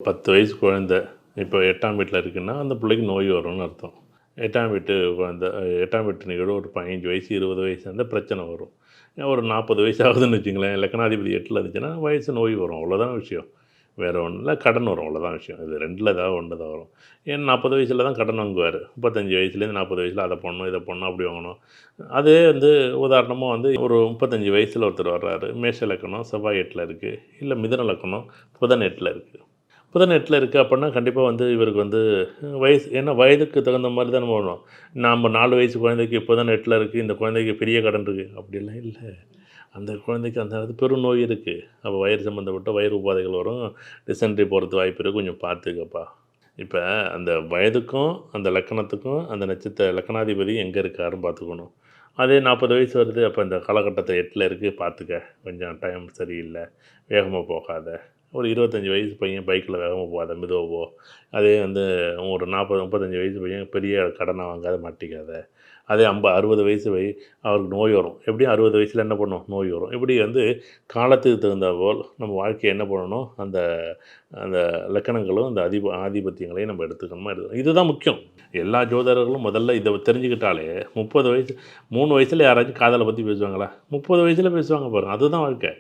10 வயசு குழந்தை இப்போ 8ஆம் வீட்ல இருக்குன்னா, அந்த பிள்ளைக்கு நோய் வரும்னு அர்த்தம். 8ஆம் வீட்டு குழந்தை 8ஆம் வீட்டு நிகழ்வு ஒரு 15 வயசு, 20 வயசு அந்த பிரச்சனை வரும். ஒரு 40 வயசு ஆகுதுன்னு வச்சுங்களேன், லக்னாதிபதி 8ல இருந்துச்சுன்னா, வயசு நோய் வரும். அவ்வளோதான் விஷயம். வேற ஒண்ணும் இல்ல. கடன் வரும். அவ்வளோதான் விஷயம். இது 2ல ஏதாவது ஒண்ணு தான் வரும். ஏன்னா 40 வயசுல தான் கடன் வாங்குவாரு. 35 வயசுலேருந்து 40 வயசுல அத பண்ணணும், இத பண்ணணும், அப்படி வாங்கணும். அதே வந்து உதாரணமா வந்து ஒரு 35 வயசுல ஒருத்தர் வர்றாரு. மேஷ லக்னம், செவ்வாய் 8ல இருக்கு. இல்ல மிதுன லக்னம், புதன் 8ல இருக்கு. புதன் 8ல இருக்கு அப்படின்னா, கண்டிப்பா வந்து இவருக்கு வந்து வயசு ஏன்னா வயதுக்கு தகுந்த மாரி தான் நம்ம வரணும். நாம 4 வயசு குழந்தைக்கு புதன் 8ல இருக்கு, இந்த குழந்தைக்கு பெரிய கடன் இருக்கு. அப்படிலாம் இல்ல. அந்த குழந்தைக்கு அந்த அது பெருநோய் இருக்கு. அப்போ வயிறு சம்மந்தப்பட்ட வயிறு உபாதைகள் வரும். டிசென்ட்ரி போறதுக்கு வாய்ப்பு இருக்கு. கொஞ்சம் பார்த்துக்கப்பா. இப்ப அந்த வயதுக்கும், அந்த லக்கணத்துக்கும், அந்த லக்கணாதிபதி எங்க இருக்காருன்னு பார்த்துக்கணும். அதே 40 வயசு வருது, அப்ப இந்த காலகட்டத்தில 8ல இருக்கு பார்த்துக்க. கொஞ்சம் டைம் சரியில்ல. வேகமா போகாத. ஒரு 25 வயசு பையன் பைக்ல வேகமா போகாத, மெதுவா போ. அதே வந்து ஒரு 40, 35 வயசு பையன் பெரிய கடன வாங்காத, மாட்டிக்காத. அதே 60 வயசு அவருக்கு நோய் வரும். எப்படியும் 60 வயசுல என்ன பண்ணும்? நோய் வரும். இப்படி வந்து காலத்துக்கு தகுந்தாற்போல் நம்ம வாழ்க்கைய என்ன பண்ணணும்? அந்த அந்த லக்கணங்களும், அந்த ஆதிபத்தியங்களையும் நம்ம எடுத்துக்கணும். இதுதான் முக்கியம். எல்லா ஜோதிடர்களும் முதல்ல இத தெரிஞ்சுக்கிட்டாலே 30 வயசு 3 வயசுல யாராச்சும் காதல பத்தி பேசுவாங்களா? 30 வயசுல பேசுவாங்க பாருங்க. அதுதான் வாழ்க்கை.